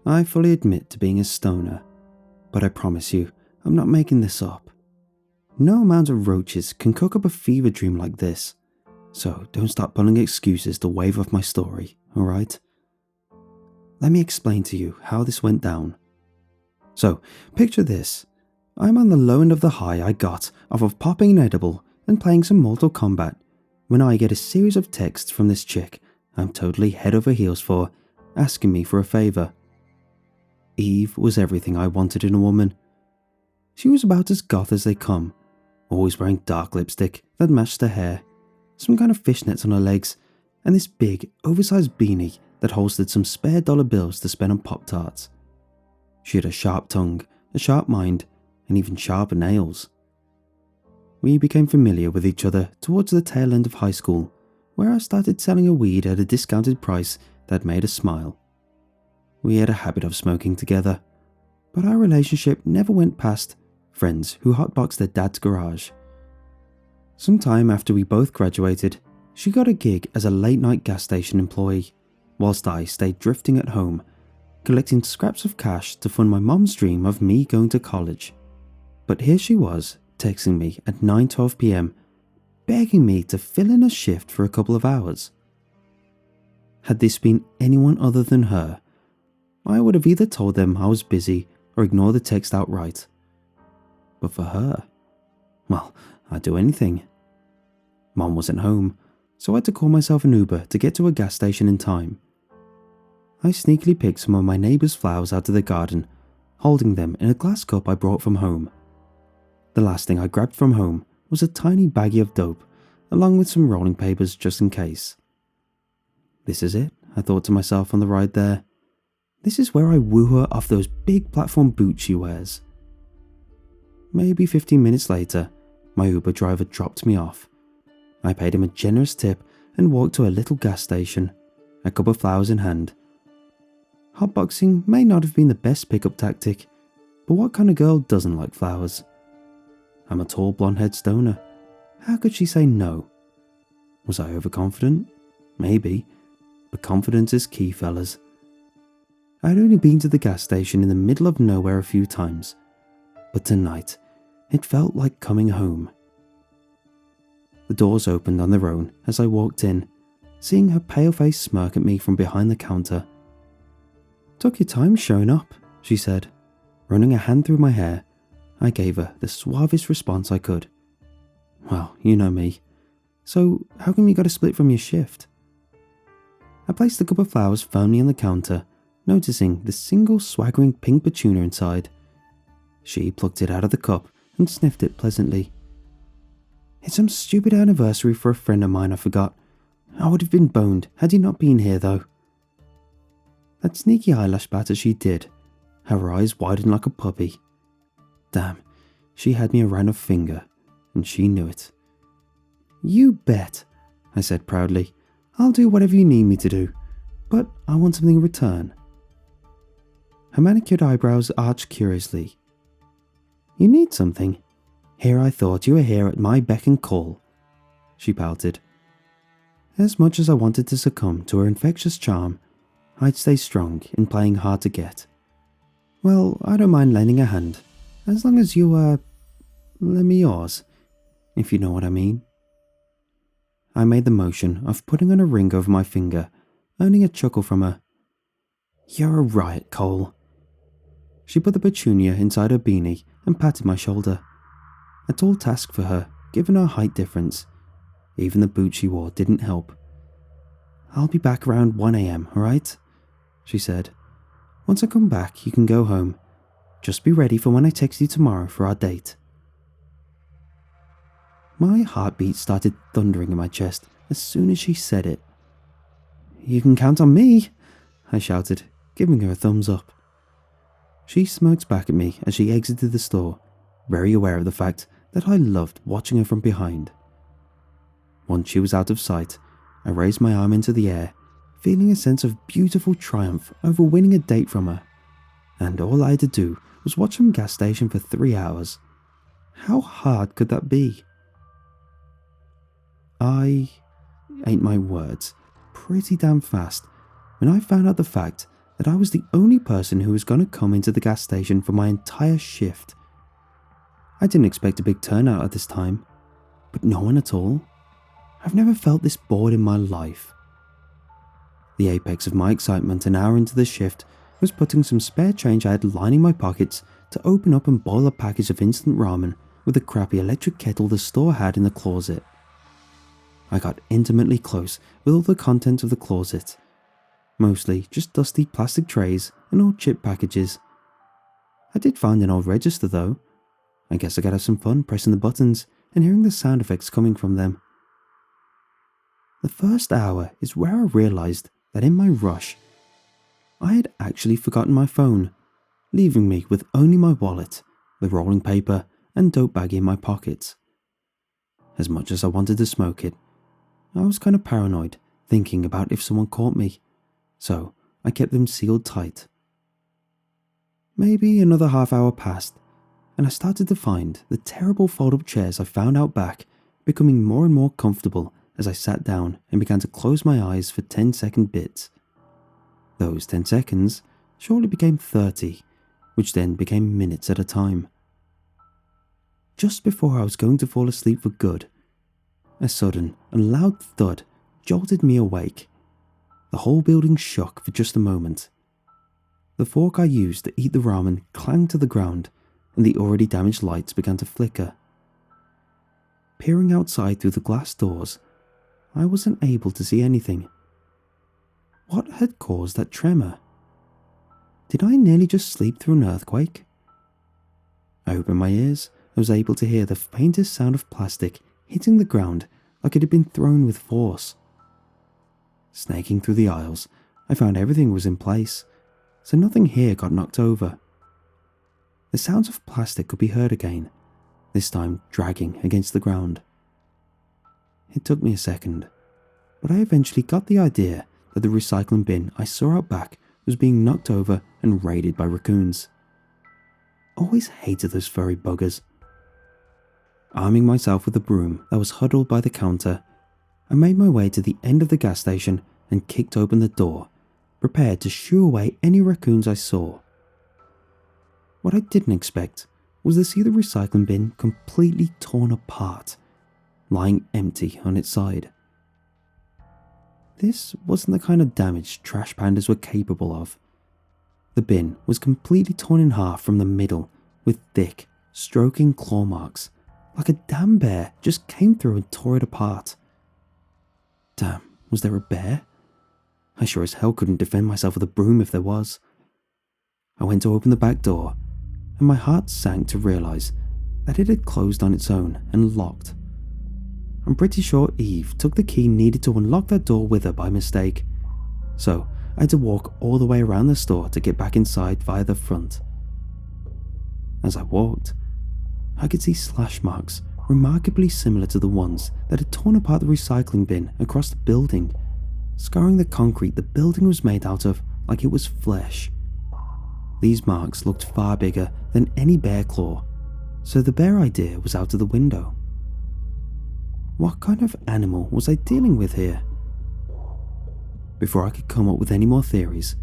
I fully admit to being a stoner, but I promise you, I'm not making this up. No amount of roaches can cook up a fever dream like this, so don't start pulling excuses to wave off my story, alright? Let me explain to you how this went down. So, picture this. I'm on the low end of the high I got off of popping an edible and playing some Mortal Kombat when I get a series of texts from this chick I'm totally head over heels for, asking me for a favour. Eve was everything I wanted in a woman. She was about as goth as they come, always wearing dark lipstick that matched her hair, some kind of fishnets on her legs, and this big, oversized beanie that holstered some spare dollar bills to spend on Pop-Tarts. She had a sharp tongue, a sharp mind, and even sharper nails. We became familiar with each other towards the tail end of high school, where I started selling her weed at a discounted price that made her smile. We had a habit of smoking together, but our relationship never went past friends who hotboxed their dad's garage. Sometime after we both graduated, she got a gig as a late-night gas station employee, whilst I stayed drifting at home, collecting scraps of cash to fund my mom's dream of me going to college. But here she was, texting me at 9:12 p.m, begging me to fill in a shift for a couple of hours. Had this been anyone other than her, I would have either told them I was busy or ignored the text outright. But for her, well, I'd do anything. Mom wasn't home, so I had to call myself an Uber to get to a gas station in time. I sneakily picked some of my neighbour's flowers out of the garden, holding them in a glass cup I brought from home. The last thing I grabbed from home was a tiny baggie of dope, along with some rolling papers just in case. This is it, I thought to myself on the ride there. This is where I woo her off those big platform boots she wears. Maybe 15 minutes later, my Uber driver dropped me off. I paid him a generous tip and walked to a little gas station, a cup of flowers in hand. Hotboxing may not have been the best pickup tactic, but what kind of girl doesn't like flowers? I'm a tall blonde-haired stoner. How could she say no? Was I overconfident? Maybe, but confidence is key, fellas. I'd only been to the gas station in the middle of nowhere a few times, but tonight, it felt like coming home. The doors opened on their own as I walked in, seeing her pale face smirk at me from behind the counter. "Took your time showing up," she said. Running a hand through my hair, I gave her the suavest response I could. "Well, you know me. So, how come you got to split from your shift?" I placed the cup of flowers firmly on the counter, noticing the single swaggering pink petunia inside. She plucked it out of the cup and sniffed it pleasantly. "It's some stupid anniversary for a friend of mine I forgot. I would have been boned had you not been here though." That sneaky eyelash batter she did. Her eyes widened like a puppy. Damn, she had me around her finger, and she knew it. "You bet," I said proudly. "I'll do whatever you need me to do, but I want something in return." Her manicured eyebrows arched curiously. "You need something? Here I thought you were here at my beck and call," she pouted. As much as I wanted to succumb to her infectious charm, I'd stay strong in playing hard to get. "Well, I don't mind lending a hand, as long as you, lend me yours, if you know what I mean." I made the motion of putting on a ring over my finger, earning a chuckle from her. "You're a riot, Cole." She put the petunia inside her beanie and patted my shoulder. A tall task for her, given our height difference. Even the boots she wore didn't help. "I'll be back around 1 a.m, alright?" she said. "Once I come back, you can go home. Just be ready for when I text you tomorrow for our date." My heartbeat started thundering in my chest as soon as she said it. "You can count on me," I shouted, giving her a thumbs up. She smirked back at me as she exited the store, very aware of the fact that I loved watching her from behind. Once she was out of sight, I raised my arm into the air, feeling a sense of beautiful triumph over winning a date from her. And all I had to do was watch some gas station for 3 hours. How hard could that be? I ate my words pretty damn fast when I found out the fact that I was the only person who was going to come into the gas station for my entire shift. I didn't expect a big turnout at this time, but no one at all. I've never felt this bored in my life. The apex of my excitement an hour into the shift was putting some spare change I had lining my pockets to open up and boil a package of instant ramen with the crappy electric kettle the store had in the closet. I got intimately close with all the contents of the closet, mostly just dusty plastic trays and old chip packages. I did find an old register though. I guess I could have some fun pressing the buttons and hearing the sound effects coming from them. The first hour is where I realized that in my rush, I had actually forgotten my phone, leaving me with only my wallet, the rolling paper, and dope bag in my pockets. As much as I wanted to smoke it, I was kind of paranoid, thinking about if someone caught me, so I kept them sealed tight. Maybe another half hour passed, and I started to find the terrible fold-up chairs I found out back becoming more and more comfortable as I sat down and began to close my eyes for 10-second bits. Those 10 seconds shortly became 30, which then became minutes at a time. Just before I was going to fall asleep for good, a sudden and loud thud jolted me awake. The whole building shook for just a moment. The fork I used to eat the ramen clanged to the ground, and the already damaged lights began to flicker. Peering outside through the glass doors, I wasn't able to see anything. What had caused that tremor? Did I nearly just sleep through an earthquake? I opened my ears and was able to hear the faintest sound of plastic hitting the ground like it had been thrown with force. Snaking through the aisles, I found everything was in place, so nothing here got knocked over. The sounds of plastic could be heard again, this time dragging against the ground. It took me a second, but I eventually got the idea that the recycling bin I saw out back was being knocked over and raided by raccoons. Always hated those furry buggers. Arming myself with a broom that was huddled by the counter, I made my way to the end of the gas station and kicked open the door, prepared to shoo away any raccoons I saw. What I didn't expect was to see the recycling bin completely torn apart, lying empty on its side. This wasn't the kind of damage trash pandas were capable of. The bin was completely torn in half from the middle, with thick, stroking claw marks, like a damn bear just came through and tore it apart. Damn, was there a bear? I sure as hell couldn't defend myself with a broom if there was. I went to open the back door, and my heart sank to realize that it had closed on its own and locked. I'm pretty sure Eve took the key needed to unlock that door with her by mistake, so I had to walk all the way around the store to get back inside via the front. As I walked, I could see slash marks remarkably similar to the ones that had torn apart the recycling bin across the building, scarring the concrete the building was made out of like it was flesh. These marks looked far bigger than any bear claw, so the bear idea was out of the window. What kind of animal was I dealing with here? Before I could come up with any more theories,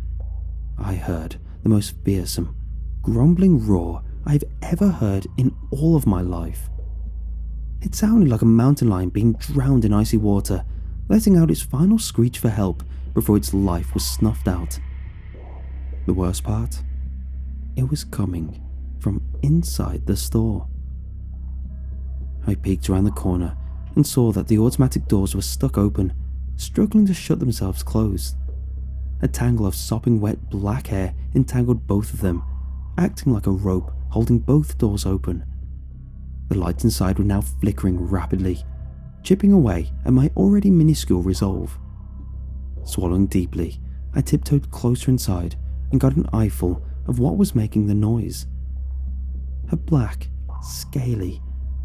I heard the most fearsome, grumbling roar I've ever heard in all of my life. It sounded like a mountain lion being drowned in icy water, letting out its final screech for help before its life was snuffed out. The worst part? It was coming from inside the store. I peeked around the corner and saw that the automatic doors were stuck open, struggling to shut themselves closed. A tangle of sopping wet black hair entangled both of them, acting like a rope holding both doors open. The lights inside were now flickering rapidly, chipping away at my already minuscule resolve. Swallowing deeply, I tiptoed closer inside and got an eyeful of what was making the noise. A black, scaly,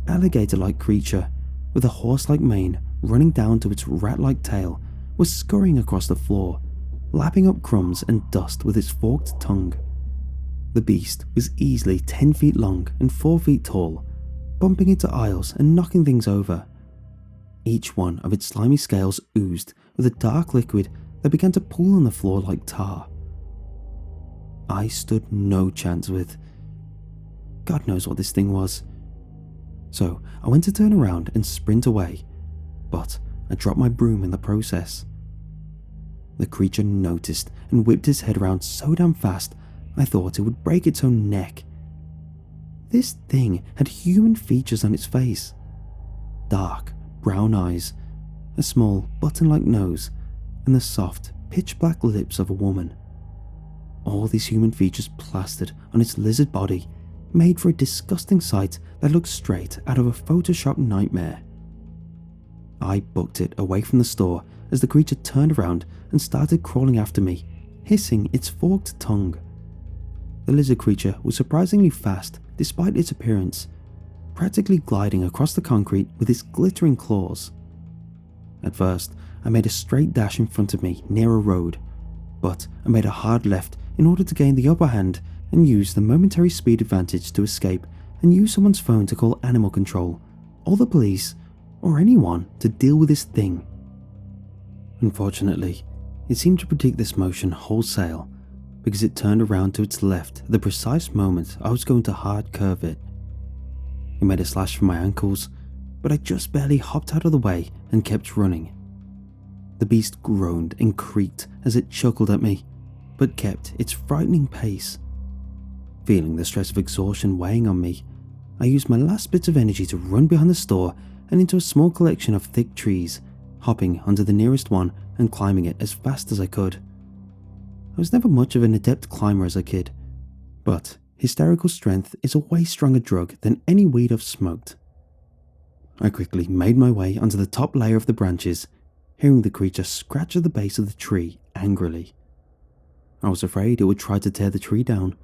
alligator-like creature with a horse-like mane running down to its rat-like tail was scurrying across the floor, lapping up crumbs and dust with its forked tongue. The beast was easily 10 feet long and 4 feet tall, bumping into aisles and knocking things over. Each one of its slimy scales oozed with a dark liquid that began to pool on the floor like tar. I stood no chance with. God knows what this thing was. So I went to turn around and sprint away, but I dropped my broom in the process. The creature noticed and whipped his head around so damn fast I thought it would break its own neck. This thing had human features on its face. Dark, brown eyes, a small button-like nose, and the soft, pitch-black lips of a woman. All these human features plastered on its lizard body made for a disgusting sight that looked straight out of a Photoshop nightmare. I booked it away from the store as the creature turned around and started crawling after me, hissing its forked tongue. The lizard creature was surprisingly fast despite its appearance, practically gliding across the concrete with its glittering claws. At first, I made a straight dash in front of me near a road, but I made a hard left in order to gain the upper hand and use the momentary speed advantage to escape and use someone's phone to call animal control, or the police, or anyone to deal with this thing. Unfortunately, it seemed to predict this motion wholesale because it turned around to its left at the precise moment I was going to hard curve it. It made a slash for my ankles, but I just barely hopped out of the way and kept running. The beast groaned and creaked as it chuckled at me, but kept its frightening pace. Feeling the stress of exhaustion weighing on me, I used my last bits of energy to run behind the store and into a small collection of thick trees, hopping onto the nearest one and climbing it as fast as I could. I was never much of an adept climber as a kid, but hysterical strength is a way stronger drug than any weed I've smoked. I quickly made my way onto the top layer of the branches, hearing the creature scratch at the base of the tree angrily. I was afraid it would try to tear the tree down,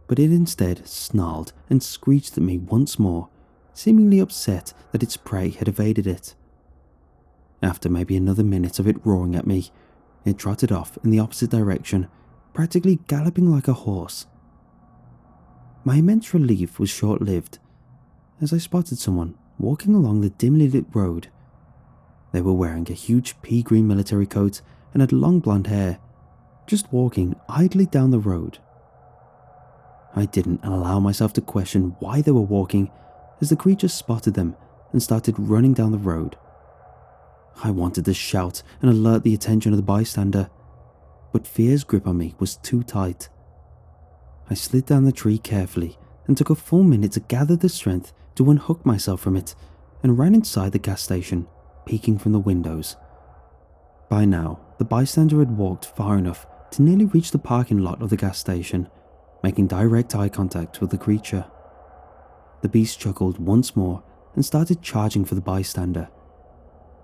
but it instead snarled and screeched at me once more, seemingly upset that its prey had evaded it. After maybe another minute of it roaring at me, it trotted off in the opposite direction, practically galloping like a horse. My immense relief was short-lived, as I spotted someone walking along the dimly lit road. They were wearing a huge pea-green military coat and had long blonde hair, just walking idly down the road. I didn't allow myself to question why they were walking as the creature spotted them and started running down the road. I wanted to shout and alert the attention of the bystander, but fear's grip on me was too tight. I slid down the tree carefully and took a full minute to gather the strength to unhook myself from it and ran inside the gas station, peeking from the windows. By now, the bystander had walked far enough to nearly reach the parking lot of the gas station, making direct eye contact with the creature. The beast chuckled once more and started charging for the bystander.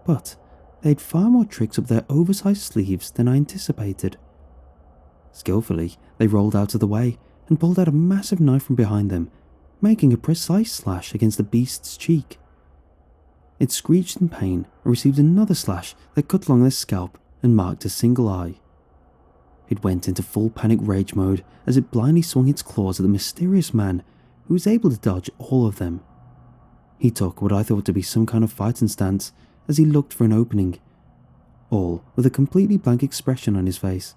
But they had far more tricks up their oversized sleeves than I anticipated. Skillfully, they rolled out of the way and pulled out a massive knife from behind them, making a precise slash against the beast's cheek. It screeched in pain and received another slash that cut along their scalp and marked a single eye. It went into full panic rage mode as it blindly swung its claws at the mysterious man who was able to dodge all of them. He took what I thought to be some kind of fighting stance as he looked for an opening, all with a completely blank expression on his face.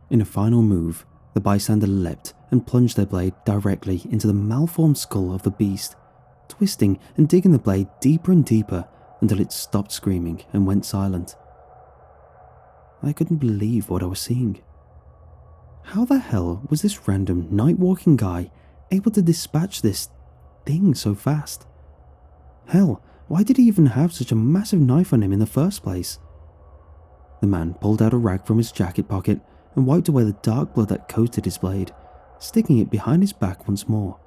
In a final move, the bystander leapt and plunged their blade directly into the malformed skull of the beast, twisting and digging the blade deeper and deeper until it stopped screaming and went silent. I couldn't believe what I was seeing. How the hell was this random night-walking guy able to dispatch this thing so fast? Hell, why did he even have such a massive knife on him in the first place? The man pulled out a rag from his jacket pocket and wiped away the dark blood that coated his blade, sticking it behind his back once more.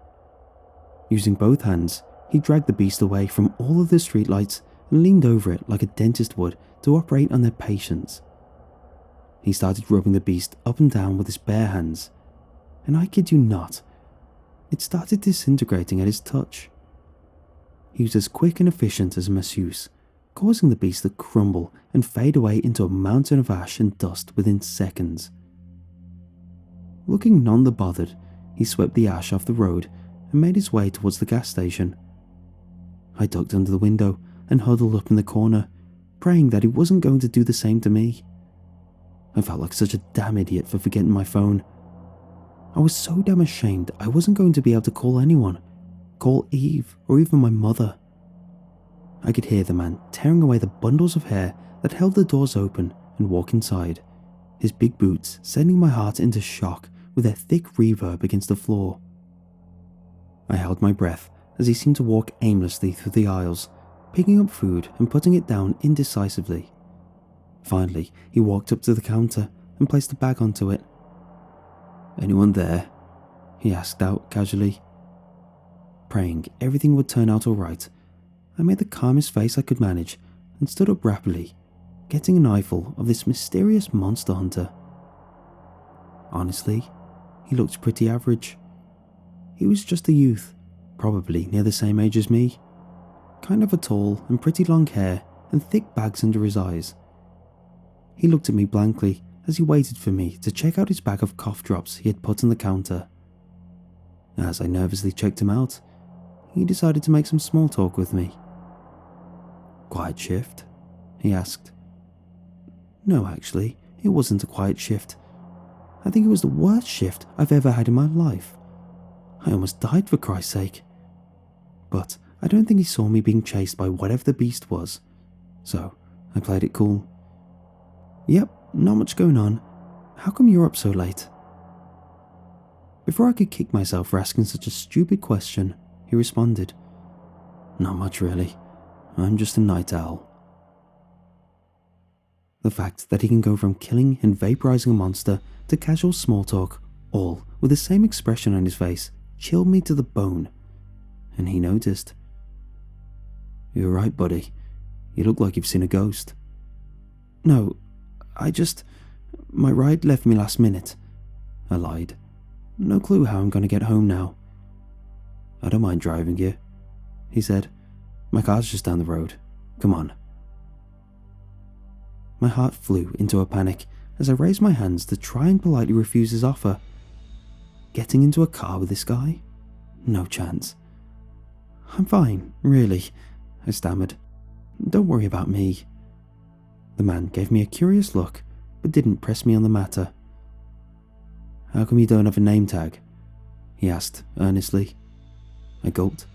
Using both hands, he dragged the beast away from all of the streetlights and leaned over it like a dentist would to operate on their patients. He started rubbing the beast up and down with his bare hands, and I kid you not, it started disintegrating at his touch. He was as quick and efficient as a masseuse, causing the beast to crumble and fade away into a mountain of ash and dust within seconds. Looking none the bothered, he swept the ash off the road and made his way towards the gas station. I ducked under the window and huddled up in the corner, praying that he wasn't going to do the same to me. I felt like such a damn idiot for forgetting my phone. I was so damn ashamed I wasn't going to be able to call anyone, call Eve or even my mother. I could hear the man tearing away the bundles of hair that held the doors open and walk inside, his big boots sending my heart into shock with their thick reverb against the floor. I held my breath as he seemed to walk aimlessly through the aisles, picking up food and putting it down indecisively. Finally, he walked up to the counter and placed a bag onto it. "Anyone there?" he asked out casually. Praying everything would turn out alright, I made the calmest face I could manage and stood up rapidly, getting an eyeful of this mysterious monster hunter. Honestly, he looked pretty average. He was just a youth, probably near the same age as me, kind of a tall and pretty long hair and thick bags under his eyes. He looked at me blankly as he waited for me to check out his bag of cough drops he had put on the counter. As I nervously checked him out, he decided to make some small talk with me. "Quiet shift?" he asked. No, actually, it wasn't a quiet shift. I think it was the worst shift I've ever had in my life. I almost died for Christ's sake. But I don't think he saw me being chased by whatever the beast was, so I played it cool. "Yep, not much going on. How come you're up so late?" Before I could kick myself for asking such a stupid question, he responded, "Not much really. I'm just a night owl." The fact that he can go from killing and vaporizing a monster to casual small talk, all with the same expression on his face, chilled me to the bone, and he noticed. "You're right, buddy. You look like you've seen a ghost." "No, my ride left me last minute," I lied. "No clue how I'm going to get home now." "I don't mind driving you," he said. "My car's just down the road. Come on." My heart flew into a panic as I raised my hands to try and politely refuse his offer. Getting into a car with this guy? No chance. "I'm fine, really," I stammered. "Don't worry about me." The man gave me a curious look, but didn't press me on the matter. "How come you don't have a name tag?" he asked earnestly. I gulped.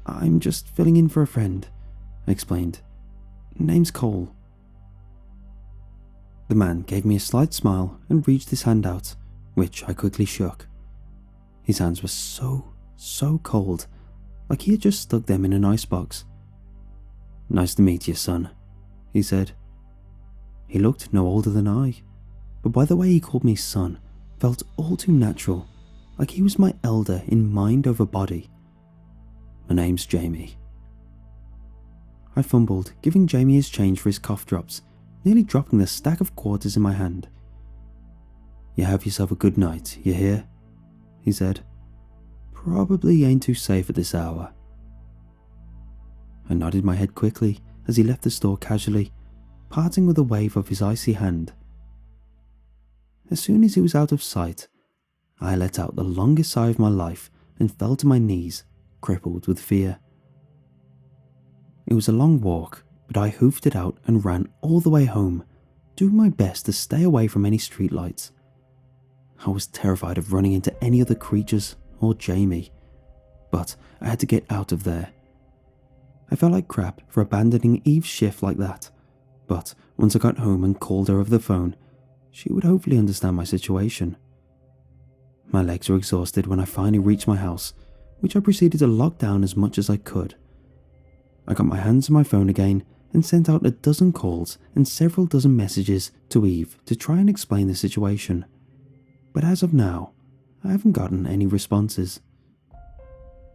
"I'm just filling in for a friend," I explained. "Name's Cole." The man gave me a slight smile and reached his hand out, which I quickly shook. His hands were so cold, like he had just stuck them in an icebox. "Nice to meet you, son," he said. He looked no older than I, but by the way he called me son, felt all too natural, like he was my elder in mind over body. "My name's Jamie." I fumbled, giving Jamie his change for his cough drops, nearly dropping the stack of quarters in my hand. "You have yourself a good night, you hear?" he said. "Probably ain't too safe at this hour." I nodded my head quickly as he left the store casually, parting with a wave of his icy hand. As soon as he was out of sight, I let out the longest sigh of my life and fell to my knees, crippled with fear. It was a long walk, but I hoofed it out and ran all the way home, doing my best to stay away from any streetlights. I was terrified of running into any other creatures or Jamie, but I had to get out of there. I felt like crap for abandoning Eve's shift like that, but once I got home and called her over the phone, she would hopefully understand my situation. My legs were exhausted when I finally reached my house, which I proceeded to lock down as much as I could. I got my hands on my phone again and sent out a dozen calls and several dozen messages to Eve to try and explain the situation. But as of now, I haven't gotten any responses.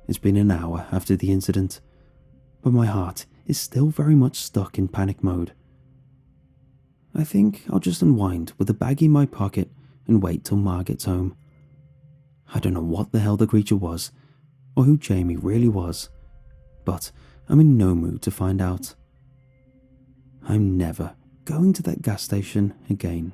It's been an hour after the incident, but my heart is still very much stuck in panic mode. I think I'll just unwind with a baggie in my pocket and wait till Ma gets home. I don't know what the hell the creature was, or who Jamie really was, but I'm in no mood to find out. I'm never going to that gas station again.